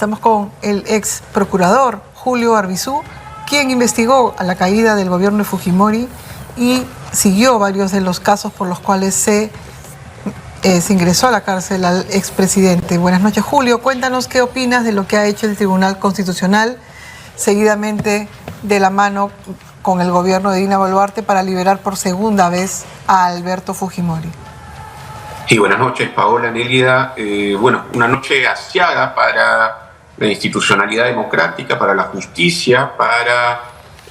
Estamos con el ex procurador Julio Arbizu, quien investigó a la caída del gobierno de Fujimori y siguió varios de los casos por los cuales se ingresó a la cárcel al expresidente. Buenas noches, Julio. Cuéntanos qué opinas de lo que ha hecho el Tribunal Constitucional seguidamente de la mano con el gobierno de Dina Boluarte para liberar por segunda vez a Alberto Fujimori. Sí, buenas noches, Paola, Nélida. Una noche asiaga para la institucionalidad democrática, para la justicia, para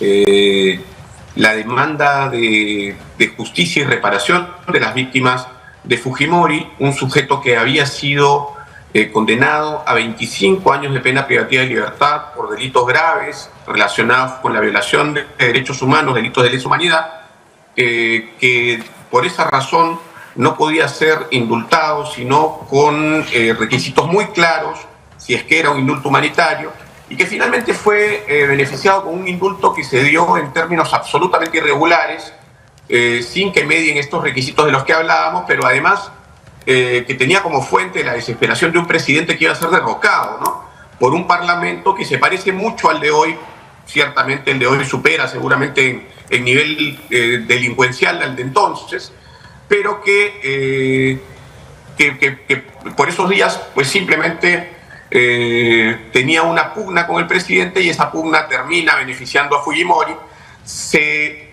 la demanda de justicia y reparación de las víctimas de Fujimori, un sujeto que había sido condenado a 25 años de pena privativa de libertad por delitos graves relacionados con la violación de derechos humanos, delitos de lesa humanidad, que por esa razón no podía ser indultado sino con requisitos muy claros, si es que era un indulto humanitario, y que finalmente fue beneficiado con un indulto que se dio en términos absolutamente irregulares, sin que medien estos requisitos de los que hablábamos, pero además que tenía como fuente la desesperación de un presidente que iba a ser derrocado, ¿no?, por un parlamento que se parece mucho al de hoy. Ciertamente el de hoy supera seguramente en nivel delincuencial al de entonces, pero que por esos días pues simplemente tenía una pugna con el presidente, y esa pugna termina beneficiando a Fujimori. Se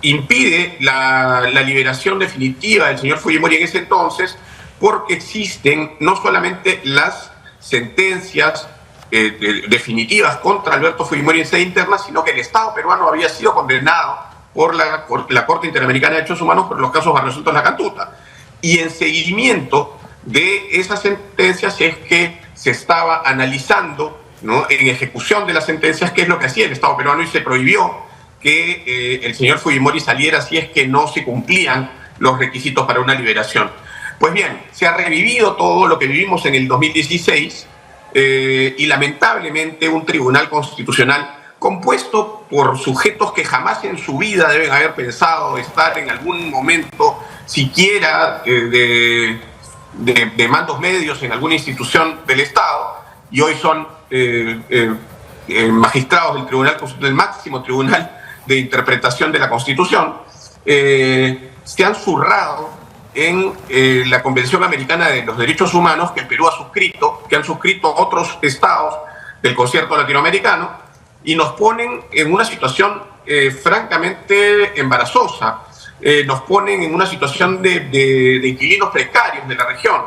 impide la liberación definitiva del señor Fujimori en ese entonces, porque existen no solamente las sentencias definitivas contra Alberto Fujimori en sede interna, sino que el Estado peruano había sido condenado por la Corte Interamericana de Derechos Humanos por los casos resueltos en la Cantuta. Y en seguimiento de esas sentencias es que se estaba analizando, ¿no?, en ejecución de las sentencias, qué es lo que hacía el Estado peruano, y se prohibió que el señor Fujimori saliera si es que no se cumplían los requisitos para una liberación. Pues bien, se ha revivido todo lo que vivimos en el 2016 y lamentablemente un tribunal constitucional compuesto por sujetos que jamás en su vida deben haber pensado estar en algún momento siquiera de mandos medios en alguna institución del Estado, y hoy son magistrados del Tribunal Constitucional, del máximo tribunal de interpretación de la Constitución, se han zurrado en la Convención Americana de los Derechos Humanos que el Perú ha suscrito, que han suscrito otros estados del concierto latinoamericano, y nos ponen en una situación francamente embarazosa. Nos ponen en una situación de inquilinos precarios de la región,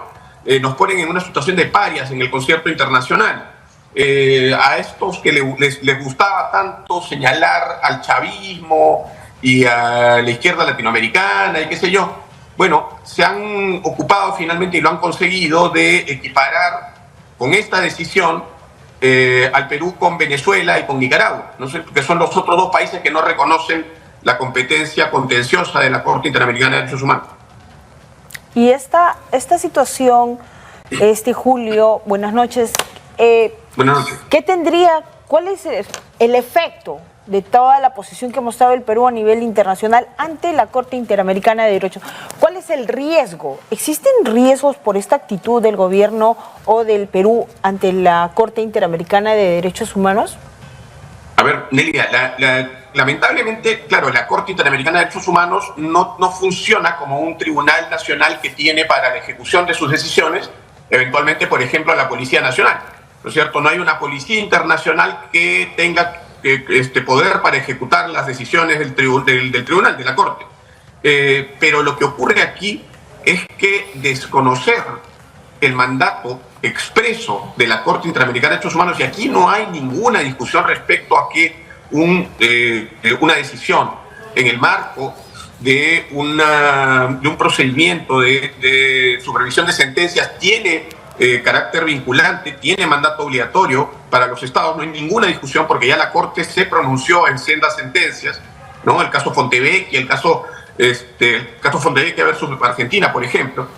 nos ponen en una situación de parias en el concierto internacional. A estos que les gustaba tanto señalar al chavismo y a la izquierda latinoamericana y qué sé yo, bueno, se han ocupado finalmente, y lo han conseguido, de equiparar con esta decisión al Perú con Venezuela y con Nicaragua, ¿no?, que son los otros dos países que no reconocen la competencia contenciosa de la Corte Interamericana de Derechos Humanos. Y esta situación, Julio, buenas noches. Buenas noches. ¿Cuál es el efecto de toda la posición que ha mostrado el Perú a nivel internacional ante la Corte Interamericana de Derechos? ¿Cuál es el riesgo? ¿Existen riesgos por esta actitud del gobierno o del Perú ante la Corte Interamericana de Derechos Humanos? A ver, Nelia, lamentablemente, claro, la Corte Interamericana de Derechos Humanos no funciona como un tribunal nacional que tiene para la ejecución de sus decisiones, eventualmente, por ejemplo, la Policía Nacional, ¿no es cierto? No hay una policía internacional que tenga poder para ejecutar las decisiones del tribunal, de la Corte. Pero lo que ocurre aquí es que desconocer el mandato expreso de la Corte Interamericana de Derechos Humanos, y aquí no hay ninguna discusión respecto a que una decisión en el marco de un procedimiento de supervisión de sentencias tiene carácter vinculante, tiene mandato obligatorio para los estados. No hay ninguna discusión, porque ya la Corte se pronunció en sendas sentencias, ¿no? El caso Fontevecchia, el caso Fontevecchia versus Argentina, por ejemplo.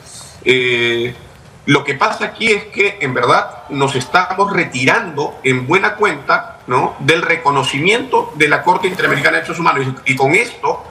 Lo que pasa aquí es que en verdad nos estamos retirando en buena cuenta, ¿no?, del reconocimiento de la Corte Interamericana de Derechos Humanos, y con esto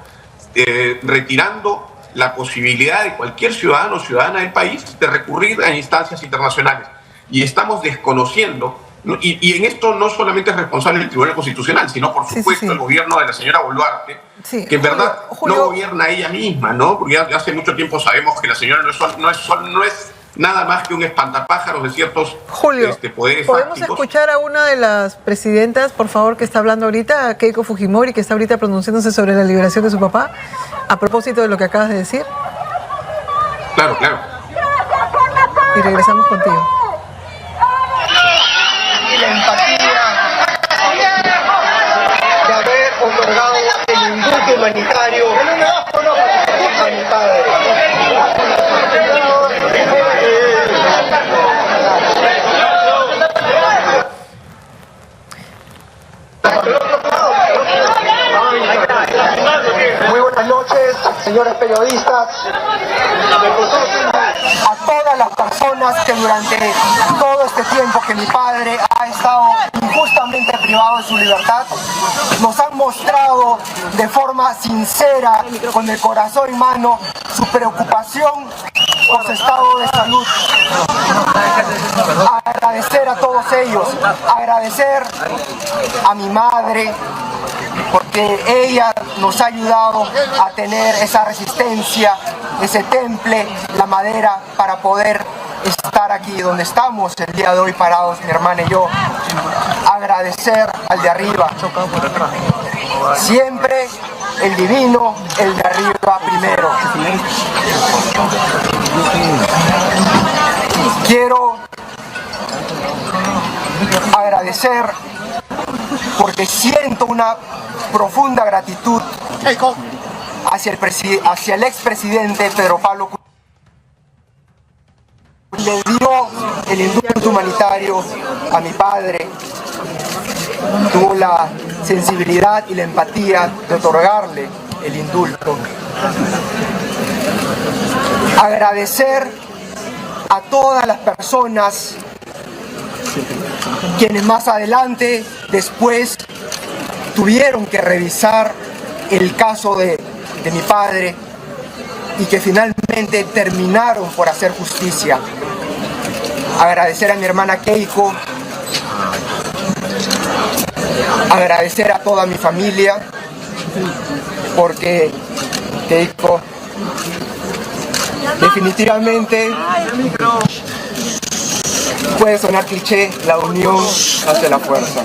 retirando la posibilidad de cualquier ciudadano o ciudadana del país de recurrir a instancias internacionales. y estamos desconociendo, ¿no? Y en esto no solamente es responsable el Tribunal Constitucional, sino por supuesto el gobierno de la señora Boluarte, que en verdad no gobierna ella misma, ¿no? Porque ya hace mucho tiempo sabemos que la señora no es nada más que un espantapájaros de ciertos poderes ¿podemos fácticos. escuchar a una de las presidentas, por favor, que está hablando ahorita, a Keiko Fujimori, que está ahorita pronunciándose sobre la liberación de su papá, a propósito de lo que acabas de decir? Claro, claro. Y regresamos contigo. Y la empatía de haber otorgado el indulto humanitario a mi padre. Muy buenas noches, señores periodistas. A todas las personas que durante todo este tiempo que mi padre ha estado injustamente privado de su libertad, nos han mostrado de forma sincera, con el corazón en mano, su preocupación por su estado de salud. Agradecer a todos ellos, agradecer a mi madre, porque ella nos ha ayudado a tener esa resistencia, ese temple, la madera, para poder estar aquí donde estamos el día de hoy parados, mi hermana y yo. Agradecer al de arriba. Siempre el divino, el de arriba primero. Quiero agradecer porque siento una profunda gratitud hacia el expresidente Pedro Pablo Kuczynski. Le dio el indulto humanitario a mi padre, tuvo la sensibilidad y la empatía de otorgarle el indulto. Agradecer a todas las personas quienes más adelante, después, tuvieron que revisar el caso de mi padre y que finalmente terminaron por hacer justicia. Agradecer a mi hermana Keiko, agradecer a toda mi familia, porque Keiko definitivamente, puede sonar cliché, la unión hace la fuerza.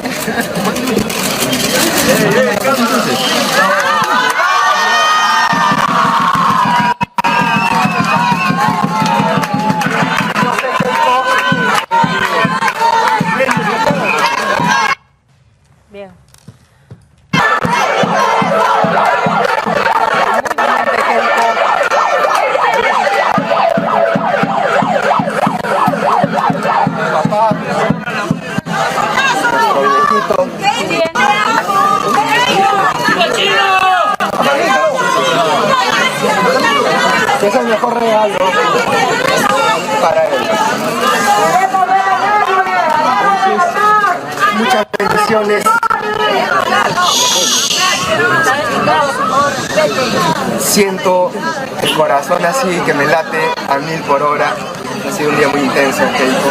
Bien. Papá, nuestro viejito. Es el mejor regalo para él. Muchas bendiciones. Siento el corazón así que me late a 1000 por hora. Ha sido un día muy intenso, Keiko,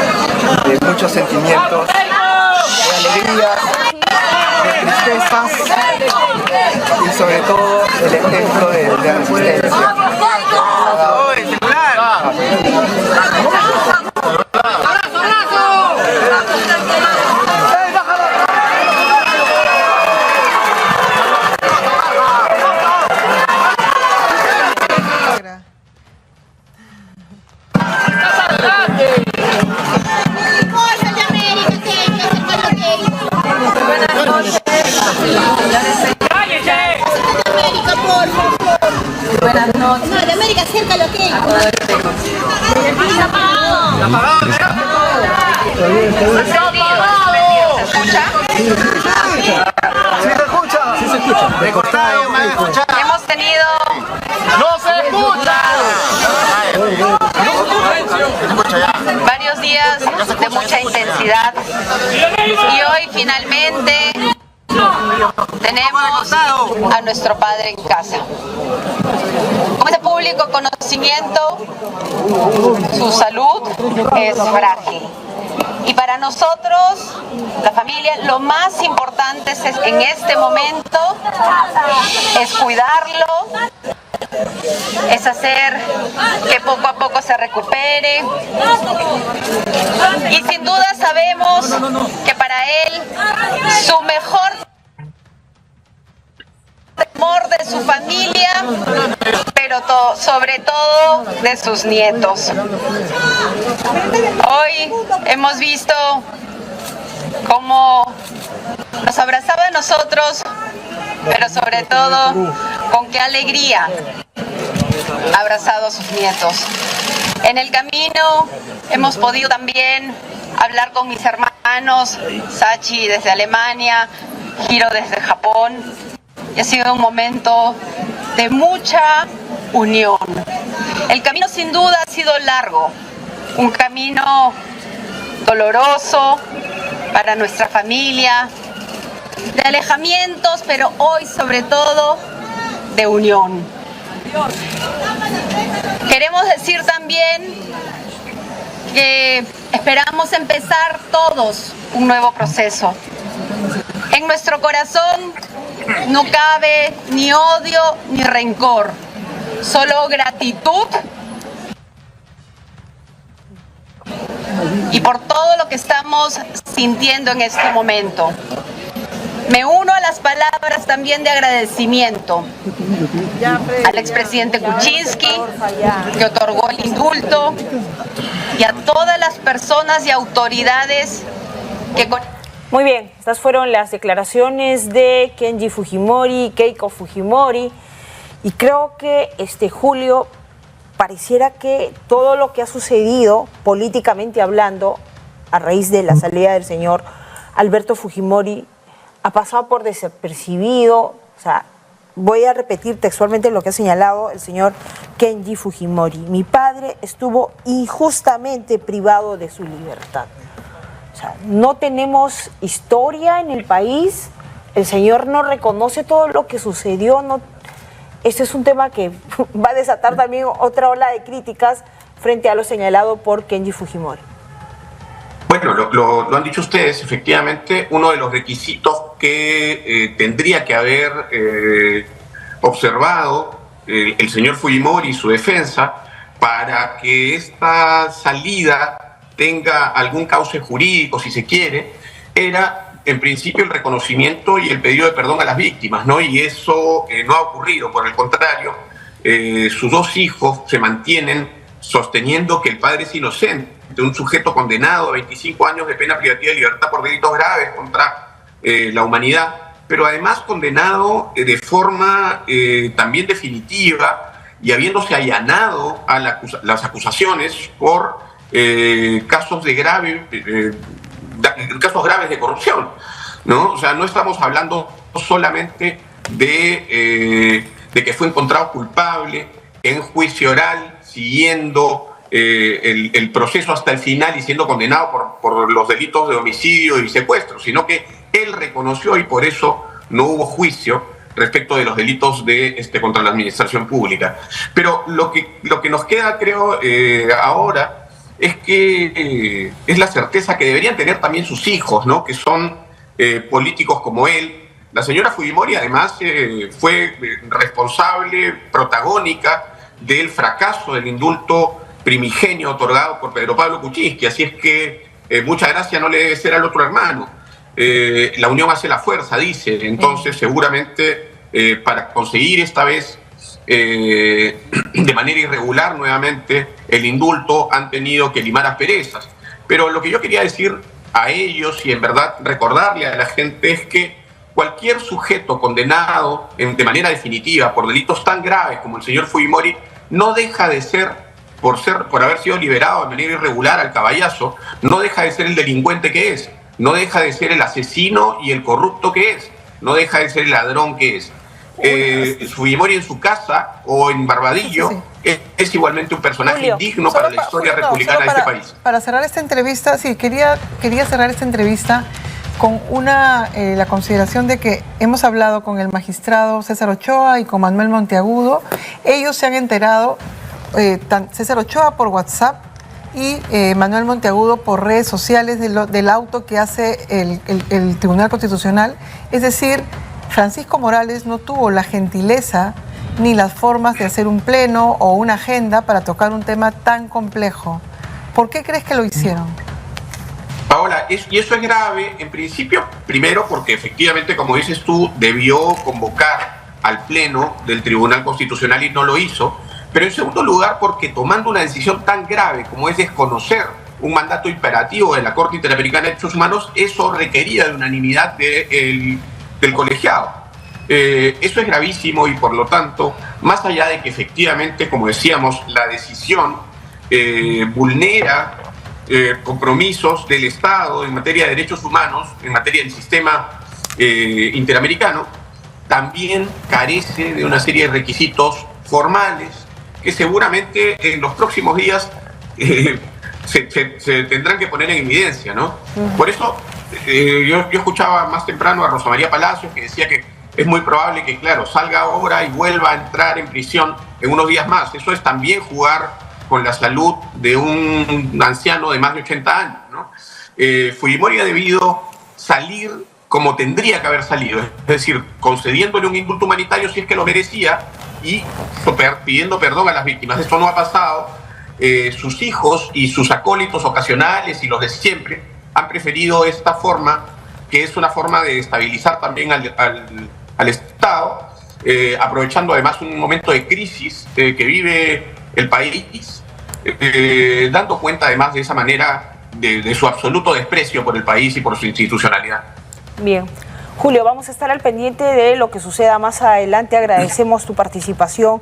de muchos sentimientos, de alegría, de tristezas y sobre todo el ejemplo de resistencia. Buenas noches. No, de América, acércalo, ¿qué? Hemos tenido... ¡No se escucha! varios días de mucha intensidad y hoy finalmente tenemos a nuestro padre en casa. Con ese público conocimiento, su salud es frágil. Y para nosotros, la familia, lo más importante en este momento es cuidarlo, es hacer que poco a poco se recupere. Y sin duda sabemos que para él su mejor amor de su familia, pero sobre todo de sus nietos. Hoy hemos visto cómo nos abrazaba a nosotros, pero sobre todo con qué alegría ha abrazado a sus nietos. En el camino hemos podido también hablar con mis hermanos, Sachi desde Alemania, Hiro desde Japón, y ha sido un momento de mucha unión. El camino sin duda ha sido largo, un camino doloroso para nuestra familia, de alejamientos, pero hoy sobre todo de unión. Queremos decir también que esperamos empezar todos un nuevo proceso. En nuestro corazón no cabe ni odio ni rencor, solo gratitud y por todo lo que estamos sintiendo en este momento. Me uno a las palabras también de agradecimiento al expresidente Kuczynski, que otorgó el indulto, y a todas las personas y autoridades que... Muy bien, estas fueron las declaraciones de Kenji Fujimori, Keiko Fujimori, y creo que Julio, pareciera que todo lo que ha sucedido políticamente hablando a raíz de la salida del señor Alberto Fujimori ha pasado por desapercibido. O sea, voy a repetir textualmente lo que ha señalado el señor Kenji Fujimori. Mi padre estuvo injustamente privado de su libertad. O sea, no tenemos historia en el país, el señor no reconoce todo lo que sucedió. No, este es un tema que va a desatar también otra ola de críticas frente a lo señalado por Kenji Fujimori. Bueno, lo han dicho ustedes, efectivamente, uno de los requisitos que tendría que haber observado el señor Fujimori y su defensa para que esta salida tenga algún cauce jurídico, si se quiere, era en principio el reconocimiento y el pedido de perdón a las víctimas, ¿no? Y eso no ha ocurrido, por el contrario, sus dos hijos se mantienen sosteniendo que el padre es inocente, de un sujeto condenado a 25 años de pena privativa de libertad por delitos graves contra la humanidad, pero además condenado de forma también definitiva y habiéndose allanado a las acusaciones por casos graves de corrupción, ¿no? O sea, no estamos hablando solamente de que fue encontrado culpable en juicio oral, siguiendo el proceso hasta el final y siendo condenado por los delitos de homicidio y secuestro, sino que él reconoció y por eso no hubo juicio respecto de los delitos contra la administración pública. Pero lo que nos queda, creo, ahora es que es la certeza que deberían tener también sus hijos, ¿no? Que son políticos como él. La señora Fujimori, además, fue responsable, protagónica del fracaso del indulto primigenio otorgado por Pedro Pablo Kuczynski, así es que mucha gracia no le debe ser al otro hermano. La unión hace la fuerza, dice. Entonces, seguramente, para conseguir esta vez de manera irregular nuevamente el indulto, han tenido que limar asperezas. Pero lo que yo quería decir a ellos y en verdad recordarle a la gente es que cualquier sujeto condenado de manera definitiva por delitos tan graves como el señor Fujimori no deja de ser, por haber sido liberado de manera irregular al caballazo, no deja de ser el delincuente que es, no deja de ser el asesino y el corrupto que es, no deja de ser el ladrón que es. Fujimori en su casa o en Barbadillo es igualmente un personaje indigno para la historia republicana de este país. Para cerrar esta entrevista, sí, quería cerrar esta entrevista con la consideración de que hemos hablado con el magistrado César Ochoa y con Manuel Monteagudo. Ellos se han enterado, César Ochoa por WhatsApp y Manuel Monteagudo por redes sociales del auto que hace el Tribunal Constitucional. Es decir, Francisco Morales no tuvo la gentileza ni las formas de hacer un pleno o una agenda para tocar un tema tan complejo. ¿Por qué crees que lo hicieron? Paola, y eso es grave, en principio, primero porque efectivamente, como dices tú, debió convocar al Pleno del Tribunal Constitucional y no lo hizo, pero en segundo lugar porque tomando una decisión tan grave como es desconocer un mandato imperativo de la Corte Interamericana de Derechos Humanos, eso requería de unanimidad del colegiado. Eso es gravísimo y por lo tanto, más allá de que efectivamente, como decíamos, la decisión vulnera compromisos del Estado en materia de derechos humanos, en materia del sistema interamericano, también carece de una serie de requisitos formales que seguramente en los próximos días se tendrán que poner en evidencia, ¿no? Por eso yo escuchaba más temprano a Rosa María Palacios que decía que es muy probable que, claro, salga ahora y vuelva a entrar en prisión en unos días más. Eso es también jugar con la salud de un anciano de más de 80 años, ¿no? Fujimori ha debido salir como tendría que haber salido, es decir, concediéndole un indulto humanitario si es que lo merecía y pidiendo perdón a las víctimas. Esto no ha pasado. Sus hijos y sus acólitos ocasionales y los de siempre han preferido esta forma, que es una forma de estabilizar también al Estado, aprovechando además un momento de crisis que vive el país, dando cuenta además de esa manera de su absoluto desprecio por el país y por su institucionalidad. Bien. Julio, vamos a estar al pendiente de lo que suceda más adelante. Agradecemos tu participación.